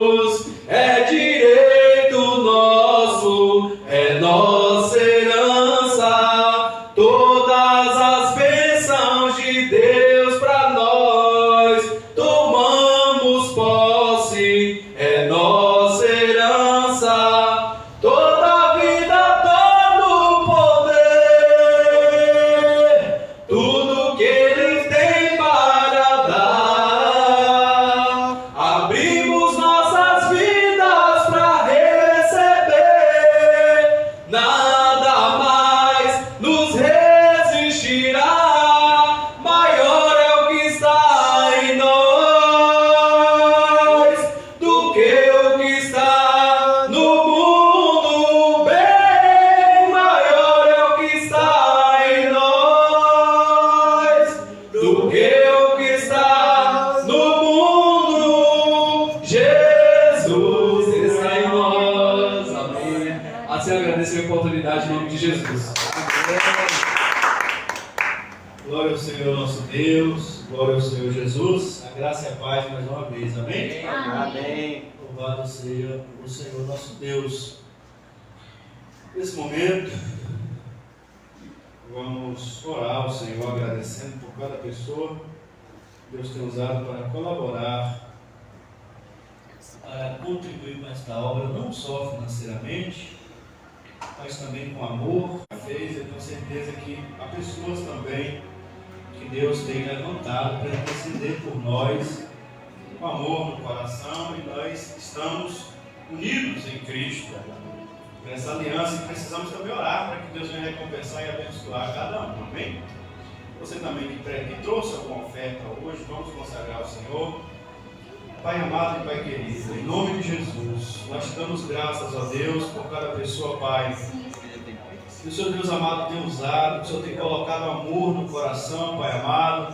É direito nosso, é nossa herança, todas as bênçãos de Deus para nós, tomamos posse, é nossa herança, toda a vida, todo o poder, tudo que Ele tem para dar, abrimos nossas vidas para receber, nada mais nos resistirá, maior é o que está em nós do que o que está no mundo, bem maior é o que está em nós do que o que está no mundo. Jesus está em nós. Amém. Assim eu agradeço a oportunidade em nome de Jesus. Glória ao Senhor nosso Deus, glória ao Senhor Jesus, a graça e a paz mais uma vez, amém? Amém. Louvado seja o Senhor nosso Deus. Nesse momento, vamos orar ao Senhor agradecendo por cada pessoa que Deus tem usado para colaborar, para contribuir com esta obra, não só financeiramente, mas também com amor. Fez, eu tenho certeza que há pessoas também que Deus tem levantado para interceder por nós, com amor no coração, e nós estamos unidos em Cristo, nessa aliança, e precisamos também orar para que Deus venha recompensar e abençoar cada um, amém? Você também que trouxe alguma oferta hoje, vamos consagrar ao Senhor. Pai amado e Pai querido, em nome de Jesus, nós te damos graças a Deus por cada pessoa, Pai, que o Senhor Deus amado tem usado, que o Senhor tem colocado amor no coração, Pai amado,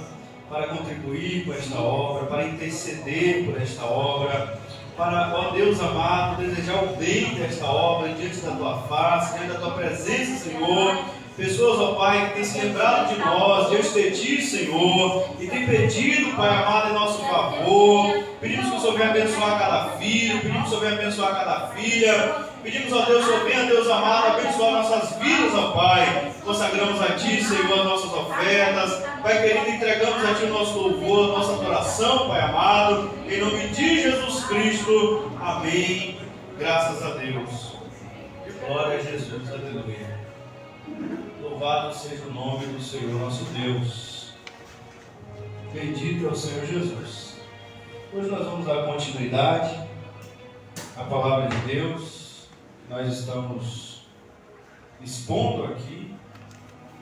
para contribuir com esta obra, para interceder por esta obra, para, ó Deus amado, desejar o bem desta obra diante da Tua face, diante da Tua presença, Senhor. Pessoas, ó Pai, que têm se lembrado de nós, diante de Ti, Senhor, e têm pedido, Pai amado, em nosso favor. Pedimos que o Senhor venha abençoar cada filho, pedimos que o Senhor venha abençoar cada filha. Pedimos, ó Deus, Senhor, venha, Deus amado, abençoar nossas vidas, ó Pai. Consagramos a Ti, Senhor, as nossas ofertas. Pai querido, entregamos a Ti o nosso louvor, a nossa adoração, Pai amado. Em nome de Jesus Cristo. Amém. Graças a Deus. Glória a Jesus. Aleluia. Louvado seja o nome do Senhor nosso Deus. Bendito é o Senhor Jesus. Hoje nós vamos dar continuidade à palavra de Deus. Nós estamos expondo aqui,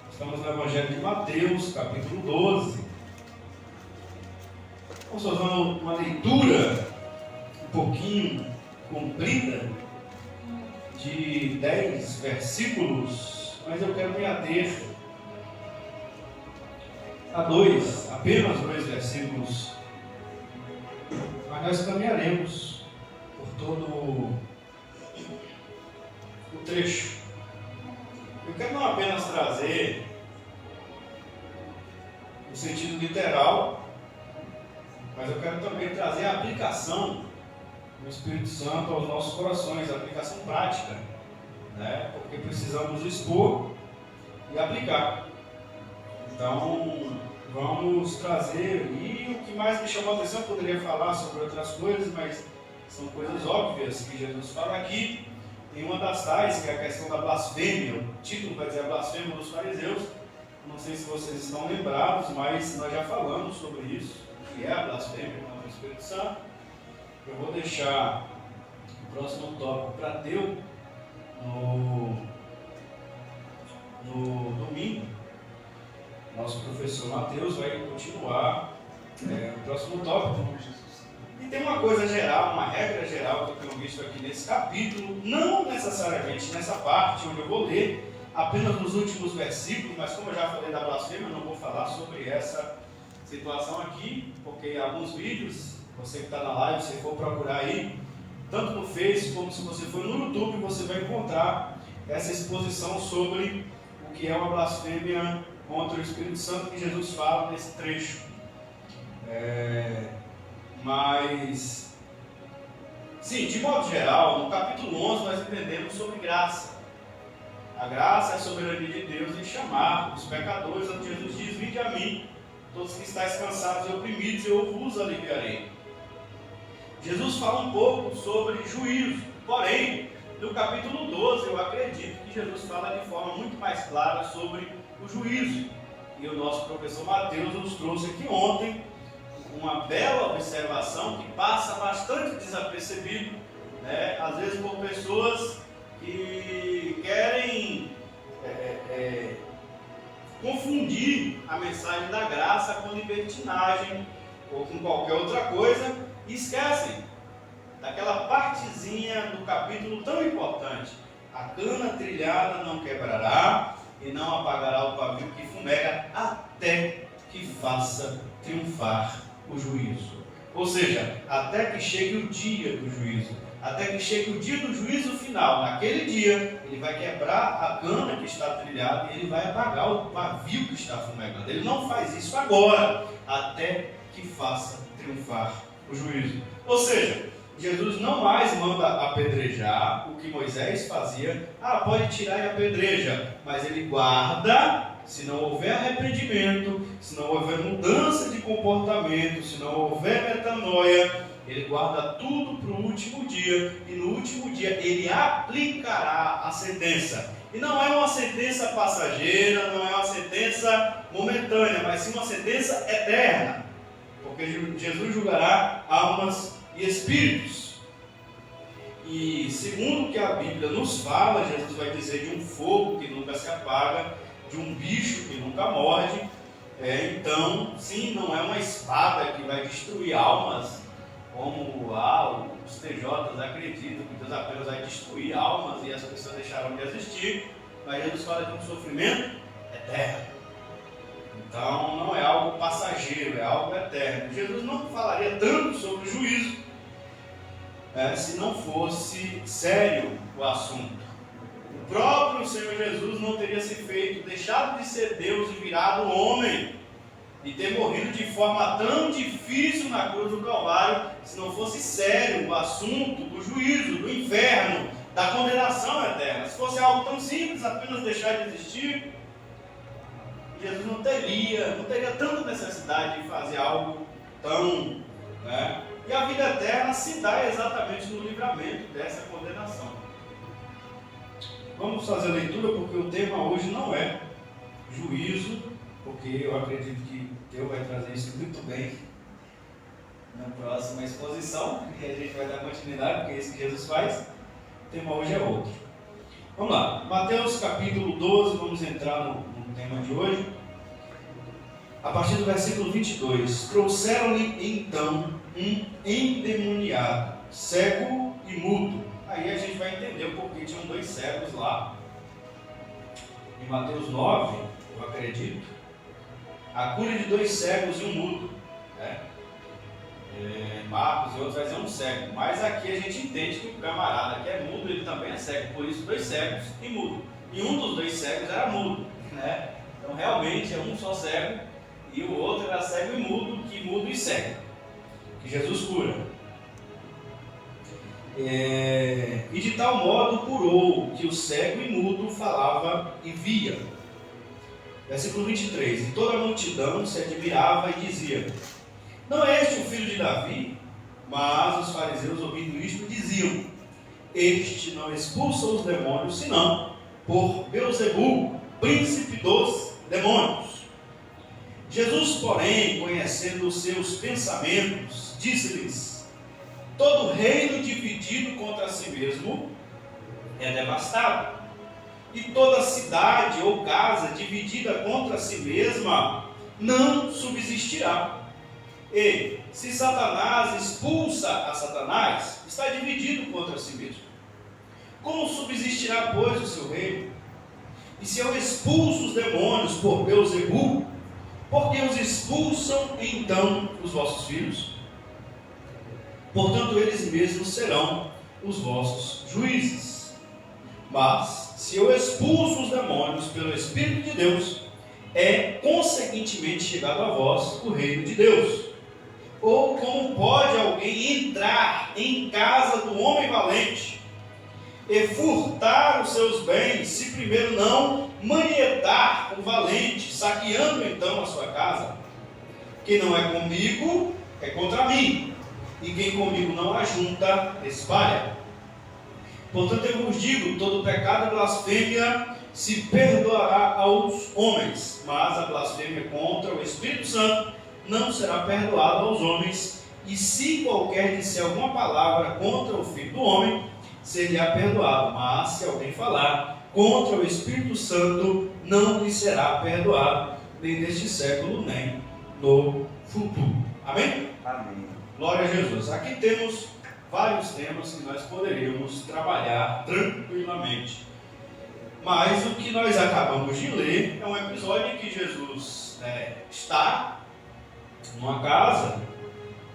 estamos no Evangelho de Mateus, capítulo 12. Vamos fazer uma leitura um pouquinho comprida, de 10 versículos, mas eu quero me ater a apenas dois versículos, mas nós caminharemos por todo o trecho. Eu quero não apenas trazer o sentido literal, mas eu quero também trazer a aplicação do Espírito Santo aos nossos corações, a aplicação prática, né? Porque precisamos expor e aplicar. Então, vamos trazer, e o que mais me chamou a atenção, eu poderia falar sobre outras coisas, mas são coisas óbvias que Jesus fala aqui. Tem uma das tais, que é a questão da blasfêmia. O título vai dizer a blasfêmia dos fariseus. Não sei se vocês estão lembrados, mas nós já falamos sobre isso, que é a blasfêmia contra o Espírito Santo. Eu vou deixar o próximo tópico para Deus no domingo. Nosso professor Mateus vai continuar o próximo tópico. E tem uma coisa geral, uma regra geral que eu tenho visto aqui nesse capítulo, não necessariamente nessa parte onde eu vou ler, apenas nos últimos versículos, mas como eu já falei da blasfêmia, eu não vou falar sobre essa situação aqui, porque alguns vídeos, você que está na live, se for procurar aí, tanto no Face como se você for no YouTube, você vai encontrar essa exposição sobre o que é uma blasfêmia contra o Espírito Santo que Jesus fala nesse trecho. Mas Sim, de modo geral, no capítulo 11 nós entendemos sobre graça. A graça é a soberania de Deus em chamar os pecadores, onde Jesus diz: vinde a mim, todos que estáis cansados e oprimidos, eu vos aliviarei. Jesus fala um pouco sobre juízo, porém, no capítulo 12 eu acredito que Jesus fala de forma muito mais clara sobre o juízo. E o nosso professor Mateus nos trouxe aqui ontem uma bela observação que passa bastante desapercebido, né? Às vezes por pessoas que querem confundir a mensagem da graça com libertinagem ou com qualquer outra coisa e esquecem daquela partezinha do capítulo tão importante: a cana trilhada não quebrará e não apagará o pavio que fumega até que faça triunfar o juízo. Ou seja, até que chegue o dia do juízo, até que chegue o dia do juízo final. Naquele dia, ele vai quebrar a cana que está trilhada e ele vai apagar o pavio que está fumegando. Ele não faz isso agora, até que faça triunfar o juízo. Ou seja, Jesus não mais manda apedrejar o que Moisés fazia. Pode tirar e apedreja, mas ele guarda. Se não houver arrependimento, se não houver mudança de comportamento, se não houver metanoia, ele guarda tudo para o último dia, e no último dia ele aplicará a sentença. E não é uma sentença passageira, não é uma sentença momentânea, mas sim uma sentença eterna, porque Jesus julgará almas e espíritos. E segundo o que a Bíblia nos fala, Jesus vai dizer de um fogo que nunca se apaga, de um bicho que nunca morde. Então, sim, não é uma espada que vai destruir almas, como os TJs acreditam que Deus apenas vai destruir almas e as pessoas deixarão de existir, mas Jesus fala de um sofrimento eterno. Então, não é algo passageiro, é algo eterno. Jesus não falaria tanto sobre o juízo se não fosse sério o assunto. O próprio Senhor Jesus não teria se feito, deixado de ser Deus e virado homem, e ter morrido de forma tão difícil na cruz do Calvário, se não fosse sério o assunto do juízo, do inferno, da condenação eterna. Se fosse algo tão simples, apenas deixar de existir, Jesus não teria tanta necessidade de fazer algo tão... E a vida eterna se dá exatamente no livramento dessa condenação. Vamos fazer a leitura, porque o tema hoje não é juízo, porque eu acredito que Deus vai trazer isso muito bem na próxima exposição, e a gente vai dar continuidade, porque é isso que Jesus faz. O tema hoje é outro. Vamos lá, Mateus capítulo 12, vamos entrar no tema de hoje. A partir do versículo 22, trouxeram-lhe então um endemoniado, cego e mudo. Aí a gente vai entender o porquê tinham 2 cegos lá. Em Mateus 9, eu acredito, a cura de 2 cegos e um mudo. Marcos e outros vai dizer um cego, mas aqui a gente entende que o camarada que é mudo, ele também é cego, por isso 2 cegos e mudo. E um dos 2 cegos era mudo, Então realmente é um só cego, e o outro era cego e mudo, que mudo e cego, que Jesus cura. E de tal modo curou que o cego e mudo falava e via. Versículo 23, e toda a multidão se admirava e dizia: não é este o filho de Davi? Mas os fariseus, ouvindo isto, diziam: este não expulsa os demônios, senão por Beelzebul, príncipe dos demônios. Jesus, porém, conhecendo os seus pensamentos, disse-lhes: todo reino dividido contra si mesmo é devastado, e toda cidade ou casa dividida contra si mesma não subsistirá. E se Satanás expulsa a Satanás, está dividido contra si mesmo. Como subsistirá, pois, o seu reino? E se eu expulso os demônios por Beelzebul, por que os expulsam então os vossos filhos? Portanto, eles mesmos serão os vossos juízes. Mas, se eu expulso os demônios pelo Espírito de Deus, é conseguintemente chegado a vós o reino de Deus. Ou como pode alguém entrar em casa do homem valente e furtar os seus bens, se primeiro não manietar o valente, saqueando então a sua casa? Quem não é comigo, é contra mim, e quem comigo não ajunta, espalha. Portanto, eu vos digo, todo pecado e blasfêmia se perdoará aos homens, mas a blasfêmia contra o Espírito Santo não será perdoada aos homens, e se qualquer disser alguma palavra contra o Filho do Homem, seria perdoado, mas se alguém falar contra o Espírito Santo, não lhe será perdoado, nem neste século, nem no futuro. Amém? Amém. Glória a Jesus. Aqui temos vários temas que nós poderíamos trabalhar tranquilamente. Mas o que nós acabamos de ler é um episódio em que Jesus está numa casa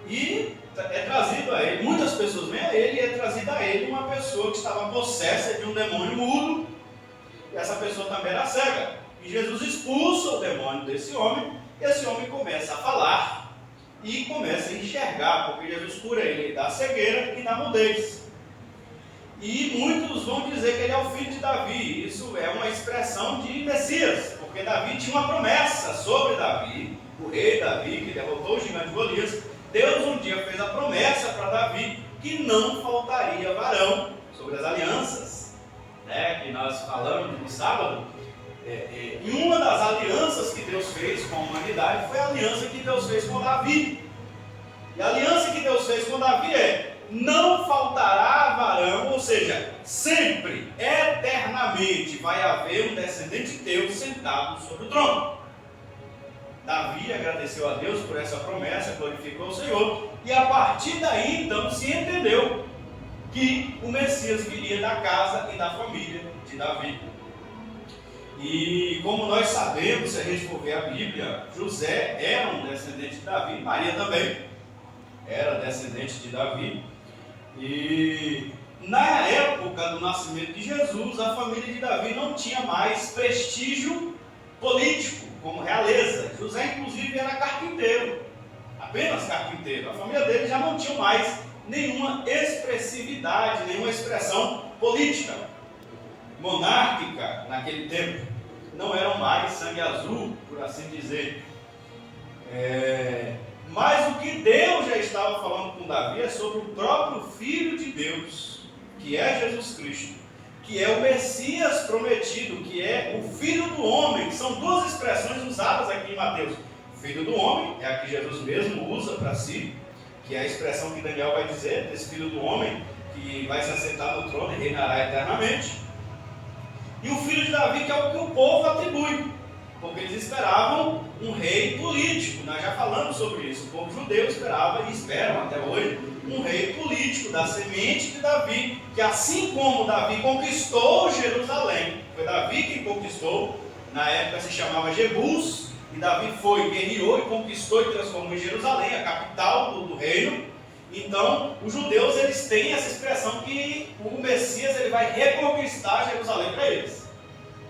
e é trazido a ele, muitas pessoas vêm a ele e é trazida a ele uma pessoa que estava possessa de um demônio mudo, e essa pessoa também era cega. E Jesus expulsa o demônio desse homem, e esse homem começa a falar e começa a enxergar, porque Jesus cura ele da cegueira e da mudez. E muitos vão dizer que ele é o filho de Davi. Isso é uma expressão de Messias, porque Davi tinha uma promessa sobre Davi, o rei Davi, que derrotou o gigante Golias. Deus um dia fez a promessa para Davi que não faltaria varão, sobre as alianças, que nós falamos no sábado. E uma das alianças que Deus fez com a humanidade foi a aliança que Deus fez com Davi. E a aliança que Deus fez com Davi é: não faltará varão, ou seja, sempre, eternamente, vai haver um descendente teu sentado sobre o trono. Davi agradeceu a Deus por essa promessa, glorificou o Senhor, e a partir daí então se entendeu que o Messias viria da casa e da família de Davi. E como nós sabemos, se a gente for ver a Bíblia, José era um descendente de Davi, Maria também era descendente de Davi. E na época do nascimento de Jesus, a família de Davi não tinha mais prestígio político como realeza. José inclusive era carpinteiro, apenas carpinteiro. A família dele já não tinha mais nenhuma expressividade, nenhuma expressão política, monárquica naquele tempo. Não eram mais sangue azul, por assim dizer. Mas o que Deus já estava falando com Davi é sobre o próprio Filho de Deus, que é Jesus Cristo, que é o Messias prometido, que é o Filho do Homem. São duas expressões usadas aqui em Mateus. Filho do Homem é a que Jesus mesmo usa para si, que é a expressão que Daniel vai dizer, desse Filho do Homem, que vai se assentar no trono e reinará eternamente. E o Filho de Davi, que é o que o povo atribui, porque eles esperavam um rei político. Nós já falamos sobre isso. O povo judeu esperava e esperam até hoje um rei político da semente de Davi, que assim como Davi conquistou Jerusalém, foi Davi quem conquistou, na época se chamava Jebus, e Davi foi, guerreou e conquistou e transformou em Jerusalém, a capital do reino. Então, os judeus eles têm essa expressão que o Messias ele vai reconquistar Jerusalém para eles,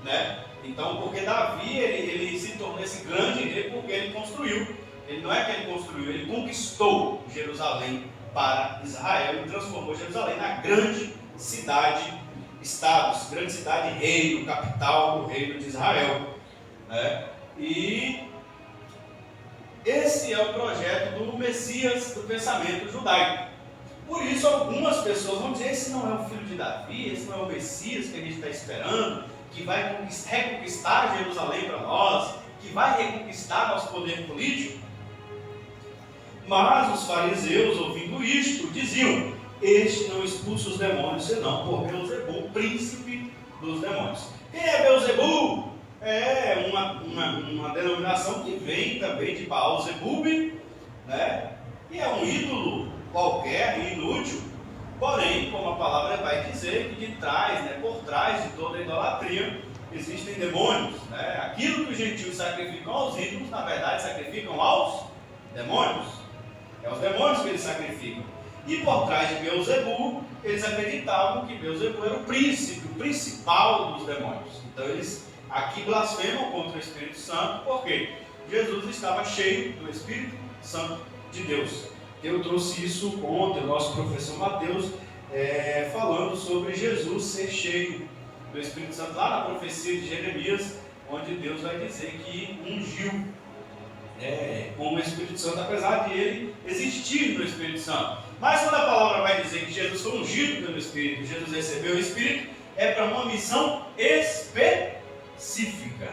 né? Então, porque Davi ele se tornou esse grande rei porque ele construiu. Ele não é que ele construiu, ele conquistou Jerusalém para Israel e transformou Jerusalém na grande cidade, estados, grande cidade reino, capital do reino de Israel, né? E esse é o projeto do Messias do pensamento judaico. Por isso algumas pessoas vão dizer: esse não é o filho de Davi, esse não é o Messias que a gente está esperando, que vai reconquistar Jerusalém para nós, que vai reconquistar nosso poder político. Mas os fariseus, ouvindo isto, diziam: este não expulsa os demônios, senão por Beelzebul, príncipe dos demônios. Quem é Beelzebul? É uma denominação que vem também de Baal-Zebub, né? E é um ídolo qualquer, inútil. Porém, como a palavra vai dizer, que de trás, por trás de toda a idolatria, existem demônios, né? Aquilo que os gentios sacrificam aos ídolos, na verdade, sacrificam aos demônios. É os demônios que eles sacrificam. E por trás de Beelzebul, eles acreditavam que Beelzebul era o príncipe, o principal dos demônios. Então eles aqui blasfemam contra o Espírito Santo, porque Jesus estava cheio do Espírito Santo. de Deus. Eu trouxe isso ontem, o nosso professor Mateus, falando sobre Jesus ser cheio do Espírito Santo, lá na profecia de Jeremias, onde Deus vai dizer que ungiu com o Espírito Santo, apesar de ele existir no Espírito Santo. Mas quando a palavra vai dizer que Jesus foi ungido pelo Espírito, Jesus recebeu o Espírito, é para uma missão específica.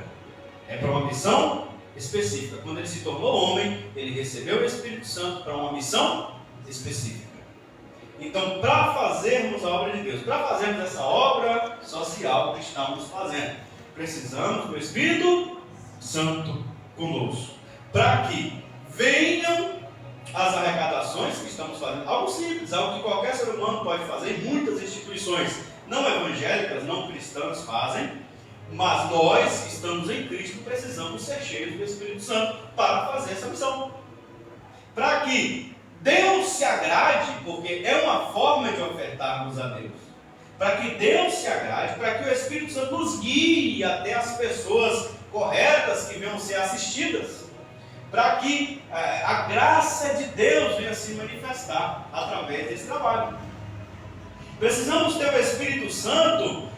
É para uma missão específica. Quando ele se tornou homem, ele recebeu o Espírito Santo para uma missão específica. Então, para fazermos a obra de Deus, para fazermos essa obra social que estamos fazendo, precisamos do Espírito Santo conosco, para que venham as arrecadações que estamos fazendo. Algo simples, algo que qualquer ser humano pode fazer, muitas instituições não evangélicas, não cristãs fazem, mas nós que estamos em Cristo precisamos ser cheios do Espírito Santo para fazer essa missão. Para que Deus se agrade, porque é uma forma de ofertarmos a Deus. Para que Deus se agrade, para que o Espírito Santo nos guie até as pessoas corretas que venham ser assistidas. Para que a graça de Deus venha se manifestar através desse trabalho. Precisamos ter o Espírito Santo,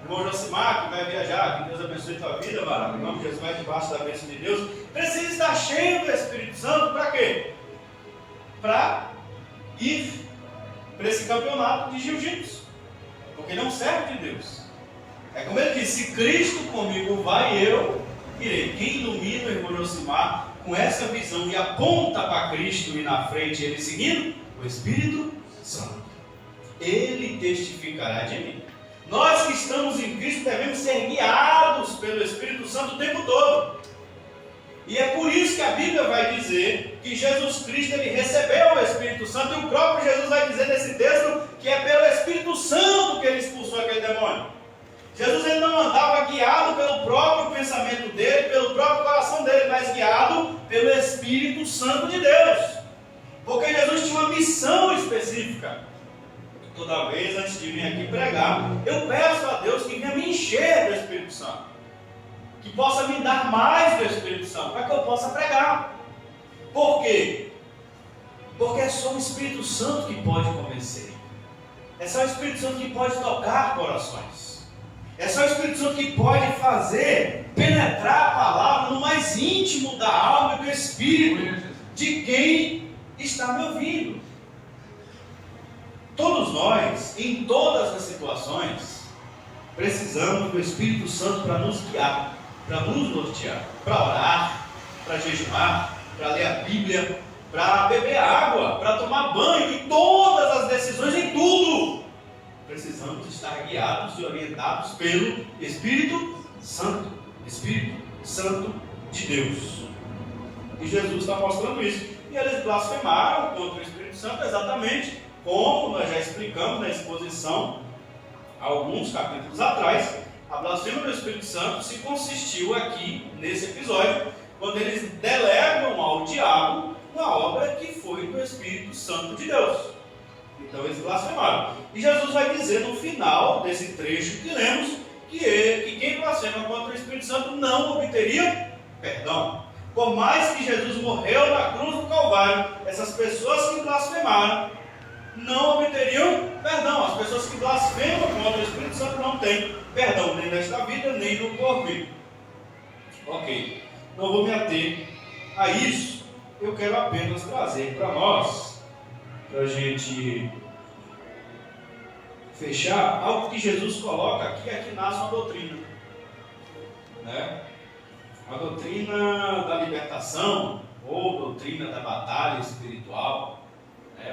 irmão Josimar, que vai viajar, que Deus abençoe a tua vida, varão, em nome de Jesus, vai debaixo da bênção de Deus. Precisa estar cheio do Espírito Santo, para quê? Para ir para esse campeonato de jiu-jitsu, porque ele é um servo de Deus. É como ele disse: se Cristo comigo vai, eu irei. Quem ilumina o irmão Josimar com essa visão e aponta para Cristo e na frente ele seguindo? O Espírito Santo. Ele testificará de mim. Nós que estamos em Cristo devemos ser guiados pelo Espírito Santo o tempo todo. E é por isso que a Bíblia vai dizer que Jesus Cristo ele recebeu o Espírito Santo, e o próprio Jesus vai dizer nesse texto que é pelo Espírito Santo que ele expulsou aquele demônio. Jesus ele não andava guiado pelo próprio pensamento dele, pelo próprio coração dele, mas guiado pelo Espírito Santo de Deus. Porque Jesus tinha uma missão específica. Toda vez antes de vir aqui pregar, eu peço a Deus que venha me encher do Espírito Santo, que possa me dar mais do Espírito Santo, para que eu possa pregar. Por quê? Porque é só o Espírito Santo que pode convencer. É só o Espírito Santo que pode tocar corações. É só o Espírito Santo que pode fazer penetrar a palavra no mais íntimo da alma e do Espírito de quem está me ouvindo. Todos nós, em todas as situações, precisamos do Espírito Santo para nos guiar, para nos nortear, para orar, para jejuar, para ler a Bíblia, para beber água, para tomar banho, em todas as decisões, em tudo. Precisamos estar guiados e orientados pelo Espírito Santo, Espírito Santo de Deus. E Jesus está mostrando isso. E eles blasfemaram contra o Espírito Santo exatamente como nós já explicamos na exposição, alguns capítulos atrás. A blasfêmia do Espírito Santo se consistiu aqui, nesse episódio, quando eles delegam ao diabo uma obra que foi do Espírito Santo de Deus. Então eles blasfemaram. E Jesus vai dizer no final desse trecho que lemos, que quem blasfema contra o Espírito Santo não obteria perdão. Por mais que Jesus morreu na cruz do Calvário, essas pessoas que blasfemaram não obteriam perdão. As pessoas que blasfemam contra o Espírito Santo não têm perdão, nem nesta vida, nem no porvir. Ok, não vou me ater a isso. Eu quero apenas trazer para nós, para a gente fechar, algo que Jesus coloca aqui, aqui nasce uma doutrina, né? A doutrina da libertação, ou doutrina da batalha espiritual,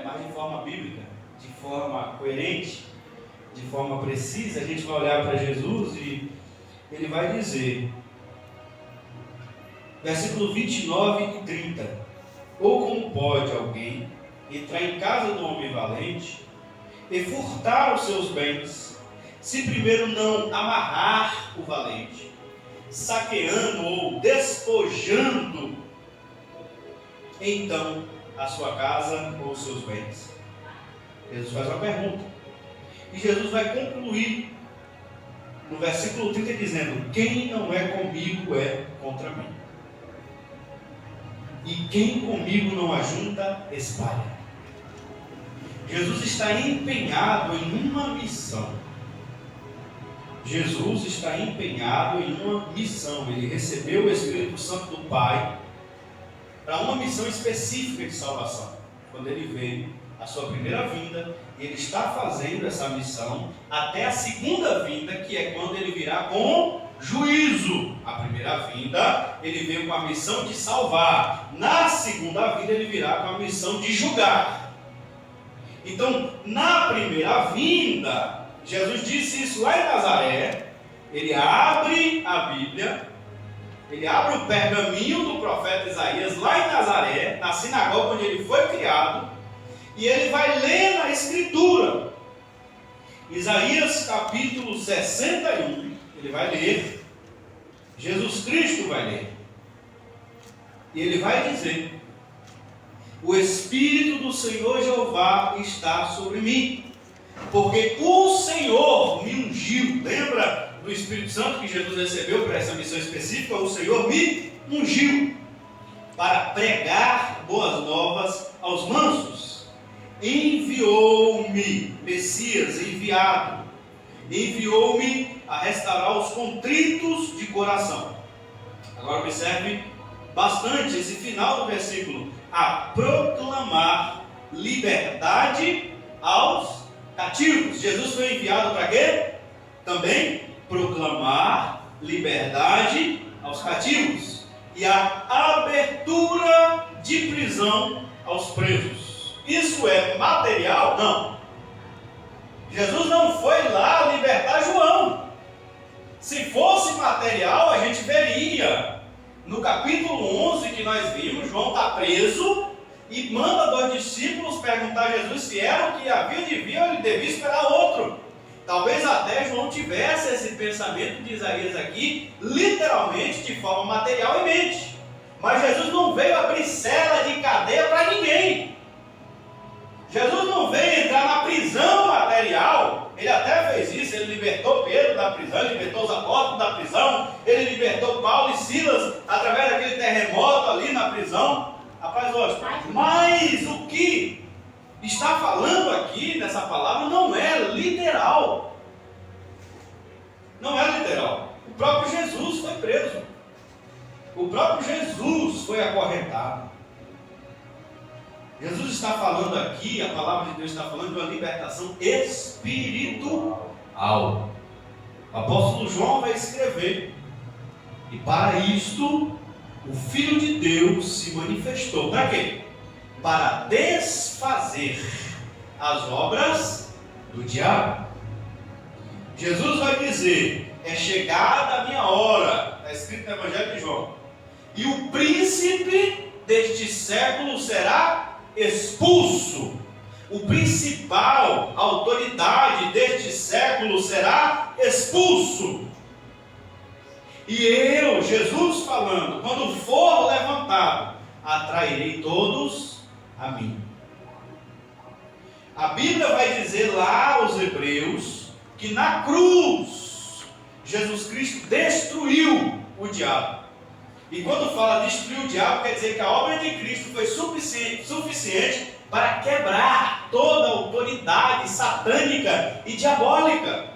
mas de forma bíblica, de forma coerente, de forma precisa. A gente vai olhar para Jesus e ele vai dizer, versículo 29 e 30: ou como pode alguém entrar em casa do homem valente e furtar os seus bens, se primeiro não amarrar o valente, saqueando ou despojando então a sua casa ou os seus bens? Jesus faz uma pergunta. E Jesus vai concluir no versículo 30 dizendo: quem não é comigo é contra mim. e quem comigo não ajunta, espalha. Jesus está empenhado em uma missão. Jesus está empenhado em uma missão. Ele recebeu o Espírito Santo do Pai para uma missão específica de salvação. Quando ele veio a sua primeira vinda, ele está fazendo essa missão até a segunda vinda, que é quando ele virá com juízo. A primeira vinda, ele veio com a missão de salvar. Na segunda vinda, ele virá com a missão de julgar. Então, na primeira vinda, Jesus disse isso lá em Nazaré. Ele abre a Bíblia, ele abre o pergaminho do profeta Isaías lá em Nazaré, na sinagoga onde ele foi criado, e ele vai ler na Escritura. Isaías capítulo 61, ele vai ler, Jesus Cristo vai ler, e ele vai dizer: o Espírito do Senhor Jeová está sobre mim, porque o Senhor me ungiu. Lembra do Espírito Santo que Jesus recebeu para essa missão específica? O Senhor me ungiu para pregar boas novas aos mansos. Enviou-me, Messias, enviado, enviou-me a restaurar os contritos de coração. Agora observe bastante esse final do versículo: a proclamar liberdade aos cativos. Jesus foi enviado para quê? Também proclamar liberdade aos cativos e a abertura de prisão aos presos. Isso é material? Não. Jesus não foi lá libertar João. Se fosse material, a gente veria no capítulo 11 que nós vimos, João está preso e manda dois discípulos perguntar a Jesus se era o que havia de vir ou ele devia esperar outro. Talvez até João tivesse esse pensamento de Isaías aqui, literalmente, de forma material em mente. Mas Jesus não veio abrir cela de cadeia para ninguém. Jesus não veio entrar na prisão material. Ele até fez isso, ele libertou Pedro da prisão, ele libertou os apóstolos da prisão, ele libertou Paulo e Silas através daquele terremoto ali na prisão. Rapaz, olha, mas o que está falando aqui nessa palavra não é literal. Não é literal. O próprio Jesus foi preso. O próprio Jesus foi acorrentado. Jesus está falando aqui, a palavra de Deus está falando de uma libertação espiritual. O apóstolo João vai escrever: e para isto o Filho de Deus se manifestou. Para quê? Para desfazer as obras do diabo. Jesus vai dizer: é chegada a minha hora, está escrito no Evangelho de João, e o príncipe deste século será expulso. O principal, a autoridade deste século será expulso. E eu, Jesus falando, quando for levantado, atrairei todos a mim. A Bíblia vai dizer lá aos Hebreus que na cruz Jesus Cristo destruiu o diabo. E quando fala destruir o diabo, quer dizer que a obra de Cristo foi suficiente para quebrar toda a autoridade satânica e diabólica.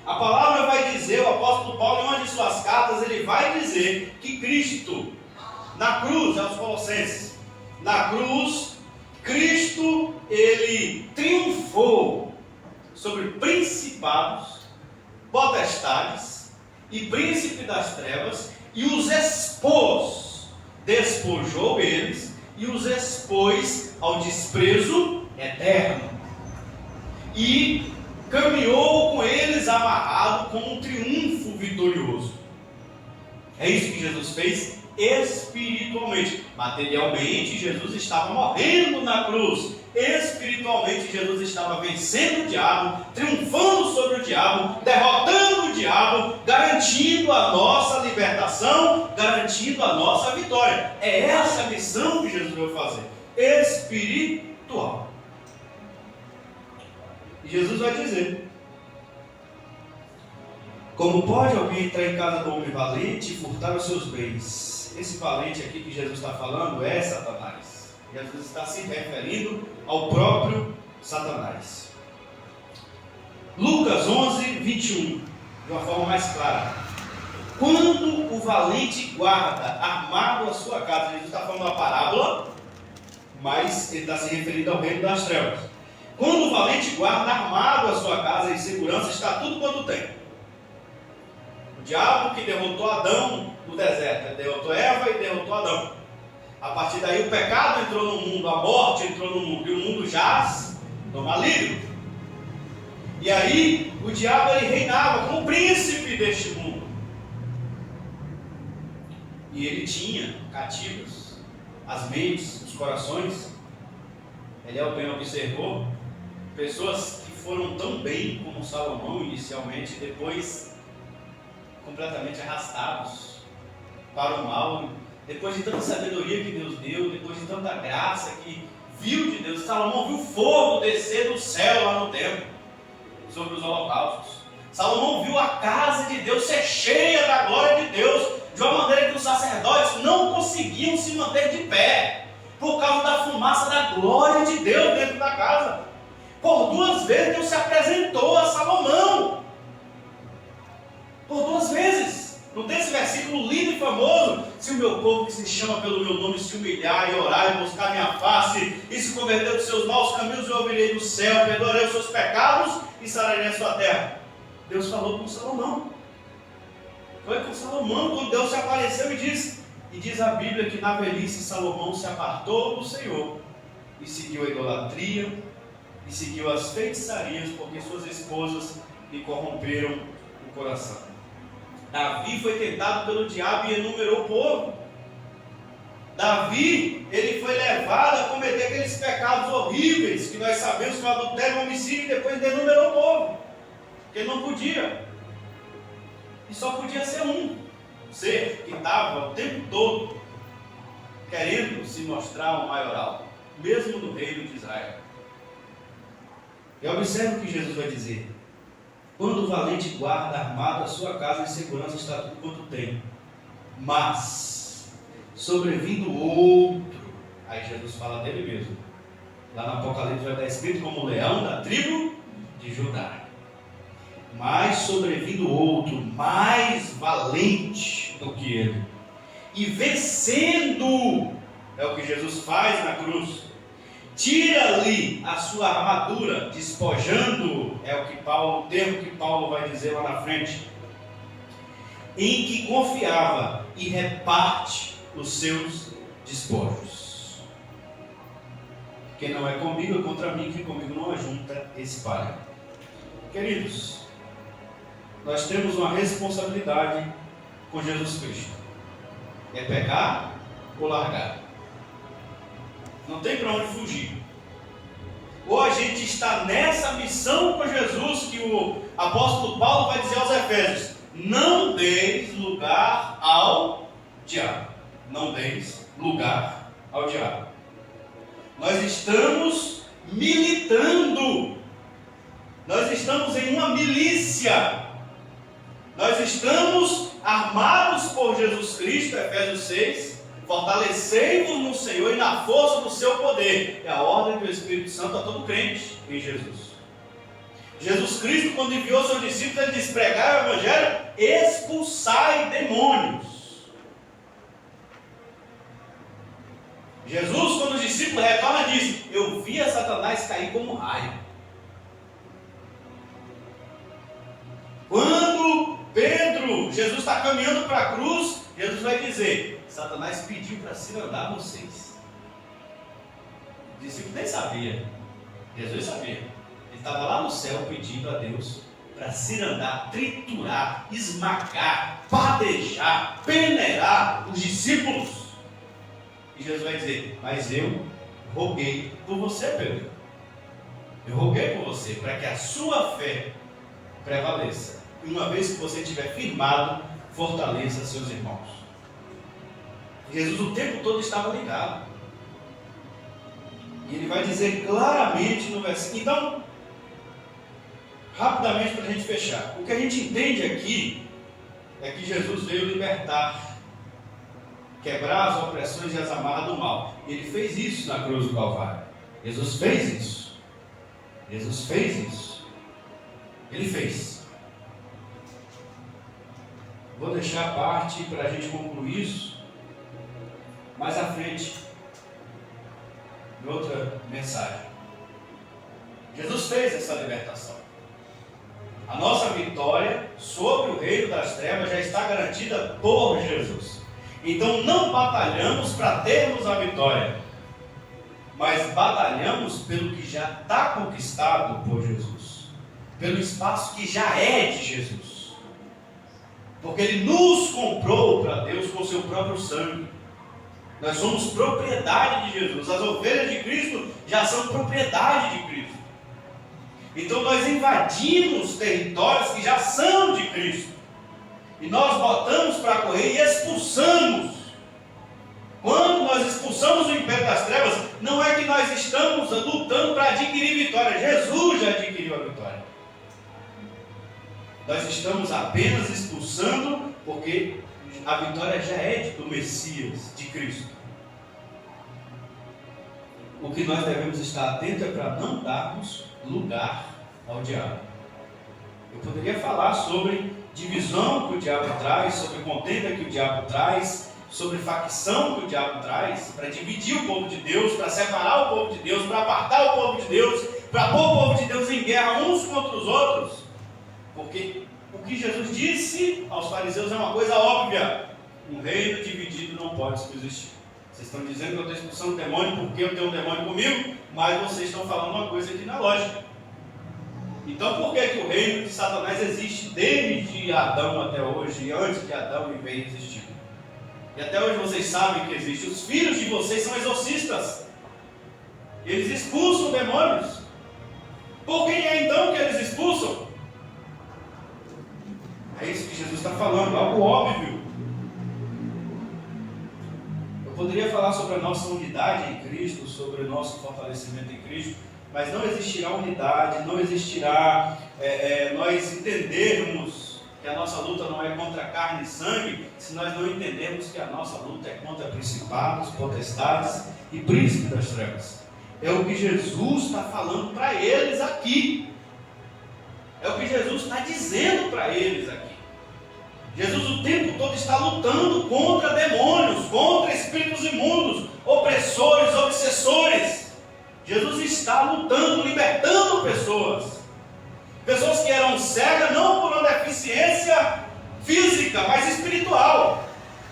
A palavra vai dizer, o apóstolo Paulo, em uma de suas cartas, ele vai dizer que Cristo, na cruz, aos Colossenses, na cruz, Cristo, ele triunfou sobre principados, potestades e príncipe das trevas, e os expôs, despojou eles e os expôs ao desprezo eterno, e caminhou com eles amarrado com um triunfo vitorioso. É isso que Jesus fez espiritualmente. Materialmente, Jesus estava morrendo na cruz. Espiritualmente, Jesus estava vencendo o diabo, triunfando sobre o diabo, derrotando o diabo, garantindo a nossa libertação, garantindo a nossa vitória. É essa a missão que Jesus veio fazer, espiritual. E Jesus vai dizer: como pode alguém entrar em casa do homem valente e furtar os seus bens, Mas esse valente aqui que Jesus está falando é Satanás. Jesus está se referindo ao próprio Satanás. Lucas 11, 21, de uma forma mais clara. Quando o valente guarda armado a sua casa, Jesus está falando uma parábola, mas ele está se referindo ao reino das trevas. Quando o valente guarda armado a sua casa em segurança, está tudo quanto tem. O diabo que derrotou Adão no deserto, derrotou Eva e derrotou Adão. A partir daí o pecado entrou no mundo, a morte entrou no mundo, e o mundo jaz no maligno. E aí o diabo ele reinava como príncipe deste mundo. E ele tinha cativos as mentes, os corações. Eliel bem observou pessoas que foram tão bem como Salomão inicialmente, depois completamente arrastados para o mal, depois de tanta sabedoria que Deus deu, depois de tanta graça que viu de Deus. Salomão viu fogo descer do céu lá no templo, sobre os holocaustos. Salomão viu a casa de Deus ser cheia da glória de Deus, de uma maneira que os sacerdotes não conseguiam se manter de pé, por causa da fumaça da glória de Deus dentro da casa. Por 2 vezes Deus se apresentou a Salomão. Por 2 vezes. Não tem esse versículo lindo e famoso? Se o meu povo que se chama pelo meu nome se humilhar e orar e buscar minha face e se converter dos seus maus caminhos, eu ouvirei do céu, perdoarei os seus pecados e sararei a sua terra. Deus falou com Salomão. Foi com Salomão quando Deus se apareceu e diz a Bíblia que na velhice Salomão se apartou do Senhor e seguiu a idolatria e seguiu as feitiçarias, porque suas esposas lhe corromperam o coração. Davi foi tentado pelo diabo e enumerou o povo. Davi, ele foi levado a cometer aqueles pecados horríveis que nós sabemos, que o adultério, o homicídio, e depois enumerou o povo, porque ele não podia. E só podia ser um ser que estava o tempo todo querendo se mostrar o maioral, mesmo no reino de Israel. E observe o que Jesus vai dizer. Quando o valente guarda armado a sua casa, em segurança está tudo quanto tem. Mas, sobrevindo outro, aí Jesus fala dele mesmo. Lá no Apocalipse vai estar escrito como leão da tribo de Judá. Mas sobrevindo outro, mais valente do que ele, e vencendo, é o que Jesus faz na cruz, tira-lhe a sua armadura, despojando, é o termo que Paulo vai dizer lá na frente, em que confiava, e reparte os seus despojos. Quem não é comigo é contra mim, quem comigo não ajunta, espalha. Queridos, nós temos uma responsabilidade com Jesus Cristo. É pegar ou largar. Não tem para onde fugir. Ou a gente está nessa missão com Jesus, que o apóstolo Paulo vai dizer aos Efésios: não deis lugar ao diabo. Não deis lugar ao diabo. Nós estamos militando. Nós estamos em uma milícia. Nós estamos armados por Jesus Cristo, Efésios 6, fortalecei-vos no Senhor e na força do seu poder. É a ordem do Espírito Santo a todo crente em Jesus. Jesus Cristo, quando enviou seus discípulos, ele disse: pregai o Evangelho, expulsai demônios. Jesus, quando os discípulos retornam, diz: eu via Satanás cair como raio. Quando Jesus está caminhando para a cruz, Jesus vai dizer: Satanás pediu para cirandar vocês. O discípulo nem sabia. Jesus sabia. Ele estava lá no céu pedindo a Deus para cirandar, triturar, esmagar, padejar, peneirar os discípulos. E Jesus vai dizer: mas eu roguei por você, Pedro. Eu roguei por você para que a sua fé prevaleça. E uma vez que você estiver firmado, fortaleça seus irmãos. Jesus o tempo todo estava ligado. E ele vai dizer claramente no versículo. Então, rapidamente para a gente fechar. O que a gente entende aqui é que Jesus veio libertar quebrar as opressões e as amarras do mal. Ele fez isso na cruz do Calvário. Jesus fez isso. Jesus fez isso. Ele fez. Vou deixar a parte para a gente concluir isso mais à frente, em outra mensagem. Jesus fez essa libertação. A nossa vitória sobre o reino das trevas já está garantida por Jesus. Então não batalhamos para termos a vitória, mas batalhamos pelo que já está conquistado por Jesus, pelo espaço que já é de Jesus, porque Ele nos comprou para Deus com o seu próprio sangue. Nós somos propriedade de Jesus. As ovelhas de Cristo já são propriedade de Cristo. Então nós invadimos territórios que já são de Cristo. E nós botamos para correr e expulsamos. Quando nós expulsamos o império das trevas, não é que nós estamos lutando para adquirir vitória. Jesus já adquiriu a vitória. Nós estamos apenas expulsando porque a vitória já é do Messias, de Cristo. O que nós devemos estar atentos é para não darmos lugar ao diabo. Eu poderia falar sobre divisão que o diabo traz, sobre contenda que o diabo traz, sobre facção que o diabo traz, para dividir o povo de Deus, para separar o povo de Deus, para apartar o povo de Deus, para pôr o povo de Deus em guerra uns contra os outros. Porque o que Jesus disse aos fariseus é uma coisa óbvia: um reino dividido não pode subsistir. Vocês estão dizendo que eu estou expulsando o demônio porque eu tenho um demônio comigo, mas vocês estão falando uma coisa aqui na lógica. Então por que o reino de Satanás existe desde Adão até hoje, e antes de Adão e veio existir? E até hoje vocês sabem que existe. Os filhos de vocês são exorcistas. Eles expulsam demônios. Por quem é então que eles expulsam? É isso que Jesus está falando, algo óbvio. Eu poderia falar sobre a nossa unidade em Cristo, sobre o nosso fortalecimento em Cristo, mas não existirá unidade, não existirá nós entendermos que a nossa luta não é contra carne e sangue, se nós não entendermos que a nossa luta é contra principados, potestades e príncipes das trevas. É o que Jesus está falando para eles aqui. É o que Jesus está dizendo para eles aqui. Jesus o tempo todo está lutando contra demônios, contra espíritos imundos, opressores, obsessores. Jesus está lutando, libertando pessoas. Pessoas que eram cegas não por uma deficiência física, mas espiritual.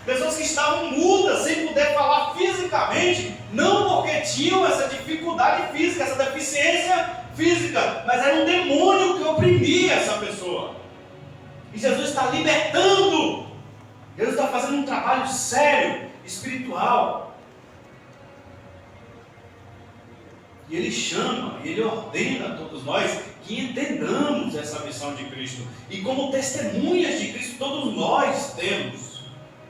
Pessoas que estavam mudas, sem poder falar fisicamente, não porque tinham essa dificuldade física, essa deficiência física, mas era um demônio que oprimia essa pessoa. E Jesus está libertando. Jesus está fazendo um trabalho sério, espiritual. E Ele chama, e Ele ordena a todos nós que entendamos essa missão de Cristo. E como testemunhas de Cristo, todos nós temos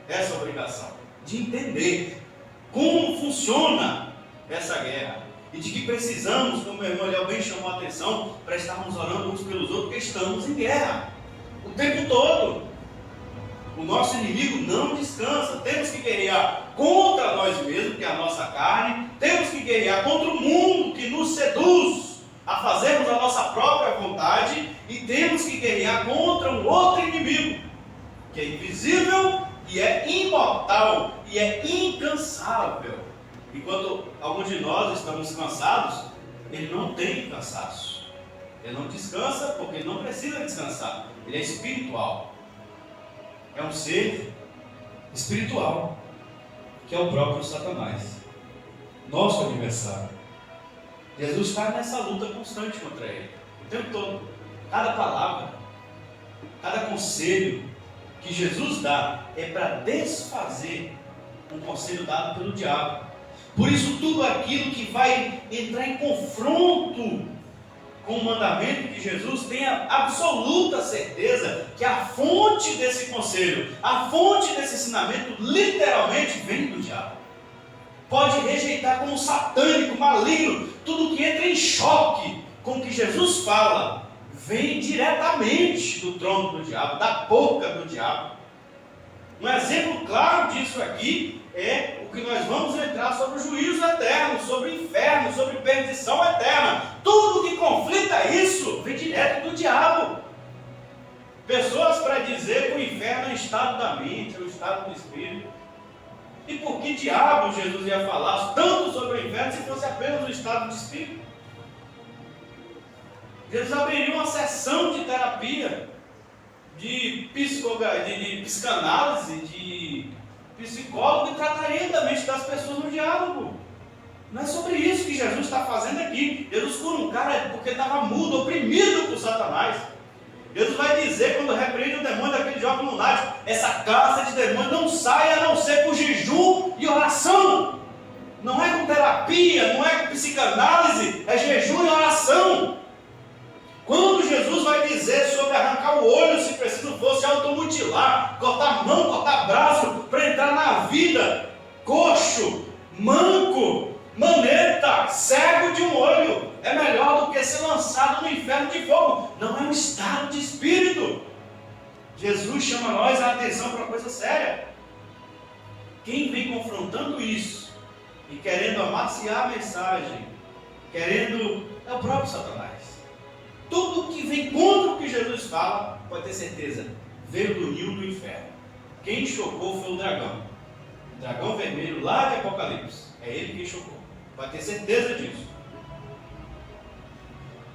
essa obrigação de entender como funciona essa guerra. E de que precisamos, como o meu irmão Léo bem chamou a atenção, para estarmos orando uns pelos outros, porque estamos em guerra o tempo todo. O nosso inimigo não descansa. Temos que guerrear contra nós mesmos, que é a nossa carne. Temos que guerrear contra o mundo que nos seduz a fazermos a nossa própria vontade. E temos que guerrear contra um outro inimigo, que é invisível e é imortal e é incansável. Enquanto alguns de nós estamos cansados, ele não tem cansaço. Ele não descansa porque ele não precisa descansar. Ele é espiritual. É um ser espiritual, que é o próprio Satanás, nosso adversário. Jesus está nessa luta constante contra ele, o tempo todo. Cada palavra, cada conselho que Jesus dá é para desfazer um conselho dado pelo diabo. Por isso, tudo aquilo que vai entrar em confronto com o mandamento de Jesus, tenha absoluta certeza que a fonte desse conselho, a fonte desse ensinamento, literalmente vem do diabo. Pode rejeitar como satânico, maligno, tudo que entra em choque com o que Jesus fala, vem diretamente do trono do diabo, da boca do diabo. Um exemplo claro disso aqui é o que nós vamos entrar sobre o juízo eterno, sobre o inferno, sobre perdição eterna. Tudo que conflita isso vem direto do diabo. Pessoas para dizer que o inferno é o estado da mente, é o estado do espírito. E por que diabo Jesus ia falar tanto sobre o inferno se fosse apenas o estado do espírito? Jesus abriria uma sessão de terapia, de psicanálise, de psicólogo, e trataria da mente das pessoas no diálogo. Não é sobre isso que Jesus está fazendo aqui. Jesus cura um cara porque estava mudo, oprimido por Satanás. Jesus vai dizer, quando repreende o demônio daquele jovem lunático, essa caça de demônio não sai a não ser por jejum e oração. Não é com terapia, não é com psicanálise, é jejum e oração. Quando Jesus vai dizer sobre arrancar o olho, se preciso fosse automutilar, cortar mão, cortar braço, para entrar na vida, coxo, manco, maneta, cego de um olho, é melhor do que ser lançado no inferno de fogo. Não é um estado de espírito. Jesus chama nós a atenção para uma coisa séria. Quem vem confrontando isso e querendo amaciar a mensagem, é o próprio Satanás. Tudo que vem contra o que Jesus fala, pode ter certeza, veio do ninho do inferno. Quem chocou foi o dragão. O dragão vermelho lá de Apocalipse. É ele quem chocou. Pode ter certeza disso.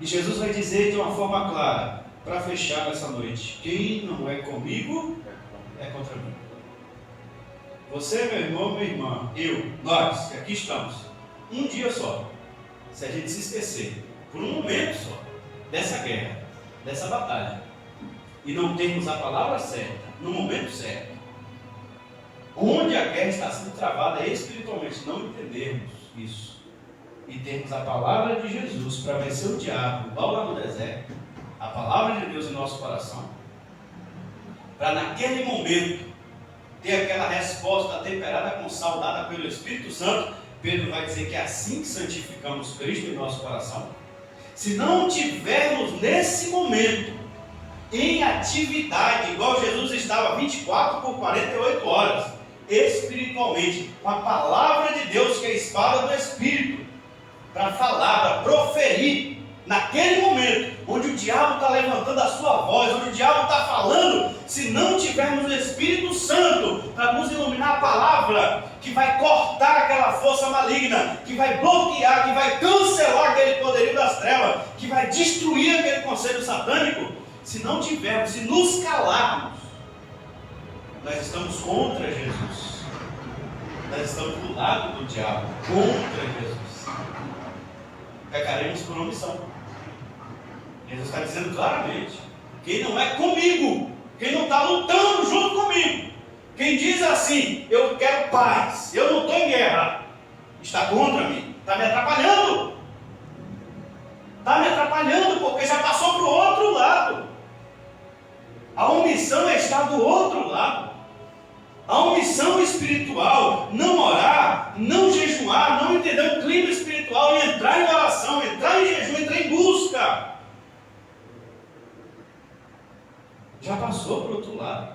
E Jesus vai dizer de uma forma clara, para fechar essa noite: quem não é comigo, é contra mim. Você, meu irmão, minha irmã, nós, que aqui estamos, um dia só, se a gente se esquecer, por um momento só, dessa guerra, dessa batalha, e não termos a palavra certa, no momento certo, onde a guerra está sendo travada espiritualmente, não entendermos isso, e termos a palavra de Jesus para vencer o diabo, igual lá no deserto, a palavra de Deus em nosso coração, para naquele momento ter aquela resposta temperada com sal dada pelo Espírito Santo. Pedro vai dizer que é assim que santificamos Cristo em nosso coração. Se não tivermos nesse momento em atividade, igual Jesus estava 24 por 48 horas, espiritualmente, com a palavra de Deus, que é a espada do Espírito, para falar, para proferir, naquele momento, onde o diabo está levantando a sua voz, onde o diabo está falando, se não tivermos o Espírito Santo para nos iluminar a palavra, que vai cortar aquela força maligna, que vai bloquear, que vai cancelar aquele poderio das trevas, que vai destruir aquele conselho satânico, se não tivermos, se nos calarmos, nós estamos contra Jesus. Nós estamos do lado do diabo, contra Jesus. Pecaremos por omissão. Jesus está dizendo claramente: quem não é comigo, quem não está lutando junto comigo, quem diz assim, eu quero paz, eu não estou em guerra, está contra mim, está me atrapalhando. Está me atrapalhando porque já passou para o outro lado. A omissão é estar do outro lado. A omissão espiritual, não orar, não jejuar, não entender o clima espiritual e entrar em oração, entrar em jejum, entrar em busca. Já passou para o outro lado.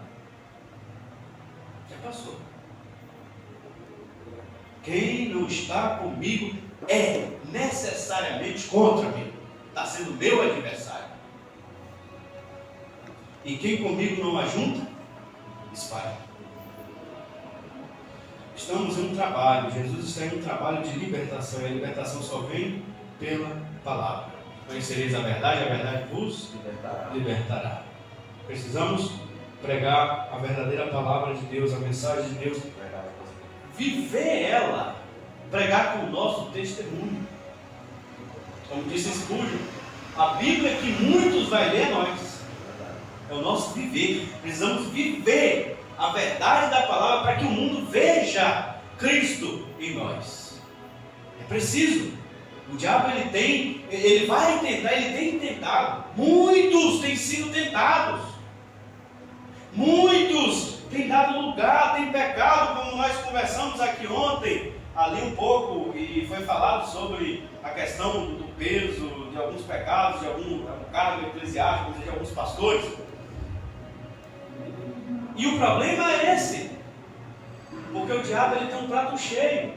Já passou. Quem não está comigo é necessariamente contra mim. Está sendo meu adversário. E quem comigo não ajunta, espalha. Estamos em um trabalho, Jesus está em um trabalho de libertação, e a libertação só vem pela palavra. Conhecereis a verdade vos libertará. Precisamos pregar a verdadeira palavra de Deus, a mensagem de Deus, viver ela, pregar com o nosso testemunho. Como disse Spurgeon, a Bíblia que muitos vai ler nós, é o nosso viver. Precisamos viver a verdade da palavra para que o mundo veja Cristo em nós. É preciso. O diabo ele vai tentar, ele tem tentado. Muitos têm sido tentados. Muitos têm dado lugar, têm pecado, como nós conversamos aqui ontem, ali um pouco, e foi falado sobre a questão do peso de alguns pecados, de algum cargo eclesiástico, de alguns pastores. E o problema é esse. Porque o diabo ele tem um prato cheio.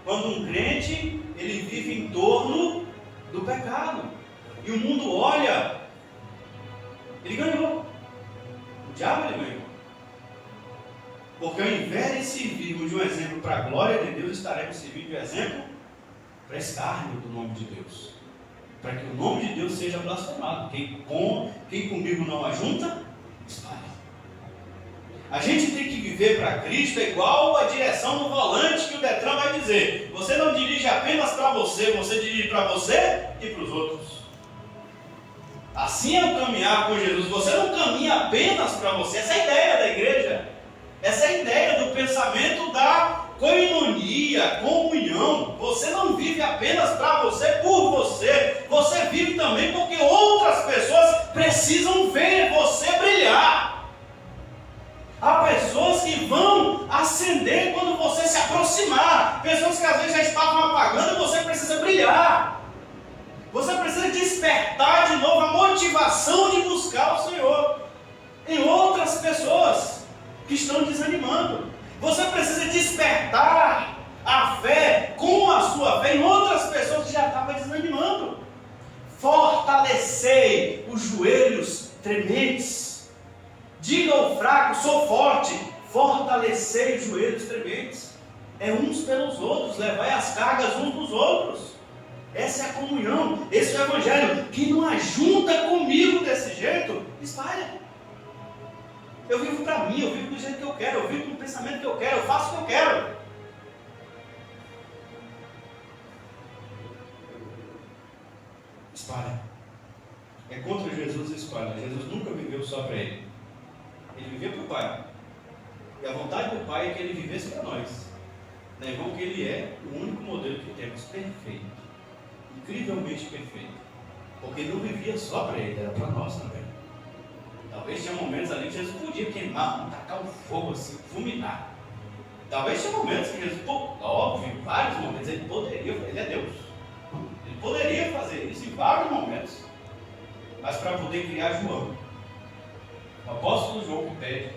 Quando um crente ele vive em torno do pecado e o mundo olha, ele ganhou. O diabo ele ganhou. Porque ao invés de servirmos de um exemplo para a glória de Deus, estaremos servindo de exemplo para escárnio do nome de Deus. Para que o nome de Deus seja blasfemado. Quem comigo não ajunta, espalha. A gente tem que viver para Cristo igual a direção no volante que o Detran vai dizer. Você não dirige apenas para você, você dirige para você e para os outros. Assim é o caminhar com Jesus. Você não caminha apenas para você. Essa é a ideia da igreja. Essa é a ideia do pensamento da coinonia, comunhão. Você não vive apenas para você, por você. Você vive também porque outras pessoas precisam ver você brilhar. Há pessoas que vão acender quando você se aproximar. Pessoas que às vezes já estavam apagando e você precisa brilhar. Você precisa despertar de novo a motivação de buscar o Senhor em outras pessoas que estão desanimando. Você precisa despertar a fé com a sua fé em outras pessoas que já estavam desanimando. Fortalecei os joelhos trementes. Diga ao fraco, sou forte. Fortalecei os joelhos trementes. É uns pelos outros, levai as cargas uns dos outros. Essa é a comunhão, esse é o evangelho. Que não ajunta comigo desse jeito, espalha. Eu vivo para mim, eu vivo do jeito que eu quero, eu vivo com o pensamento que eu quero, eu faço o que eu quero. Espalha. É contra Jesus, espalha. Jesus nunca viveu só para ele. Ele vivia para o Pai. E a vontade do Pai é que ele vivesse para nós. Não é irmão que ele é o único modelo que temos, perfeito. Incrivelmente perfeito. Porque ele não vivia só para ele, era para nós também. Talvez tinha momentos ali que Jesus podia queimar, tacar um fogo assim, fulminar. Talvez tinha momentos que Jesus, óbvio, vários momentos, ele poderia, ele é Deus. Ele poderia fazer isso em vários momentos. Mas para poder criar João, o apóstolo João que pede,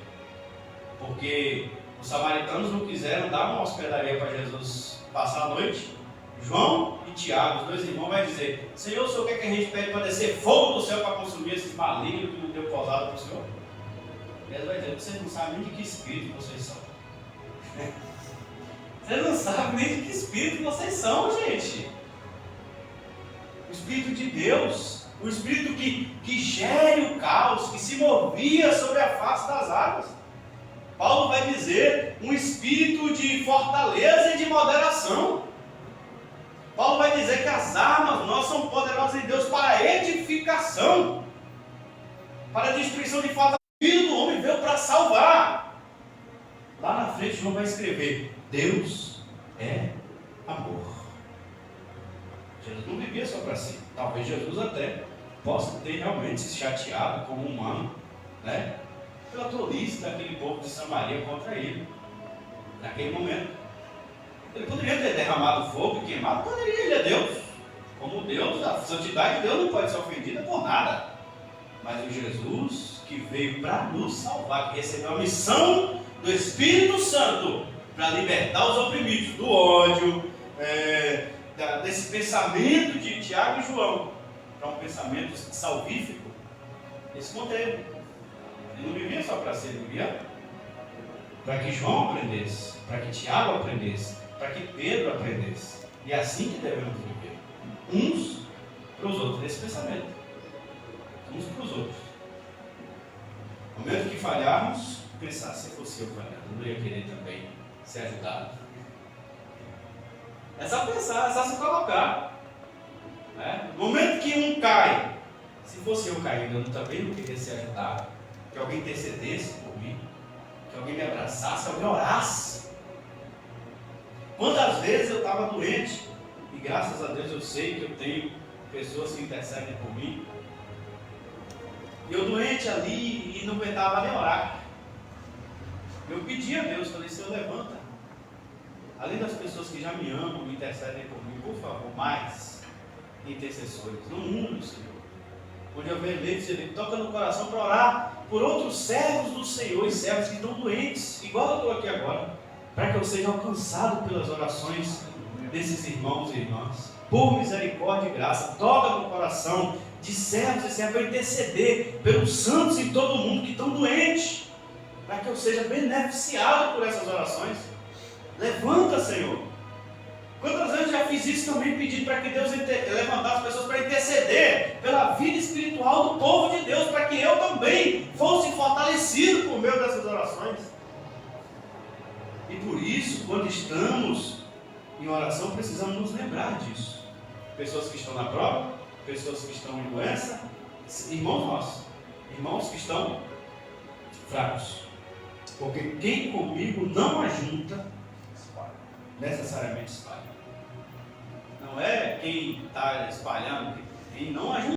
porque os samaritanos não quiseram dar uma hospedaria para Jesus passar a noite. João e Tiago, os dois irmãos, vai dizer: Senhor, o Senhor quer que a gente pede para descer fogo do céu para consumir esses malignos que não deu pousada para o Senhor? E ele vai dizer: vocês não sabem nem de que espírito vocês são. Vocês não sabem nem de que espírito vocês são, gente. O Espírito de Deus, o Espírito que gere o caos, que se movia sobre a face das águas. Paulo vai dizer: um espírito de fortaleza e de moderação. Paulo vai dizer que as armas nós são poderosas em Deus para a edificação, para a destruição de falta. O Filho do Homem veio para salvar. Lá na frente João vai escrever: Deus é amor. Jesus não vivia só para si. Talvez Jesus até possa ter realmente se chateado como humano, né, pela tolice daquele povo de Samaria contra ele, naquele momento. Ele poderia ter derramado fogo e queimado, poderia, ele é Deus. Como Deus, a santidade de Deus não pode ser ofendida por nada. Mas o Jesus que veio para nos salvar, que recebeu a missão do Espírito Santo para libertar os oprimidos do ódio, desse pensamento de Tiago e João, para um pensamento salvífico, esse conteve. Ele não vivia só para si, ele vivia para que João aprendesse, para que Tiago aprendesse, para que Pedro aprendesse. E é assim que devemos viver, uns para os outros, esse pensamento, uns para os outros. No momento que falharmos, pensar: se fosse eu falhar, eu não ia querer também ser ajudado. É só pensar, é só se colocar, né? No momento que um cai, se fosse eu caindo, eu também não queria ser ajudado, que alguém intercedesse por mim, que alguém me abraçasse, alguém orasse. Quantas vezes eu estava doente, e graças a Deus eu sei que eu tenho pessoas que intercedem por mim, e eu doente ali e não aguentava nem orar. Eu pedi a Deus, falei: Senhor, levanta, além das pessoas que já me amam, me intercedem por mim, por favor, mais intercessores no mundo, Senhor. onde houver leitos, ele toca no coração para orar por outros servos do Senhor e servos que estão doentes, igual eu estou aqui agora, para que eu seja alcançado pelas orações desses irmãos e irmãs. Por misericórdia e graça, toca no coração de servos e servas para interceder pelos santos em todo o mundo que estão doentes, para que eu seja beneficiado por essas orações. Levanta, Senhor. Quantas vezes eu já fiz isso também, pedindo para que Deus levantasse as pessoas para interceder pela vida espiritual do povo de Deus, para que eu também fosse fortalecido por meio dessas orações. E por isso, quando estamos em oração, precisamos nos lembrar disso. Pessoas que estão na prova, pessoas que estão em doença, irmãos nossos, irmãos que estão fracos. Porque quem comigo não ajunta, necessariamente espalha. Não é quem está espalhando, quem não ajuda.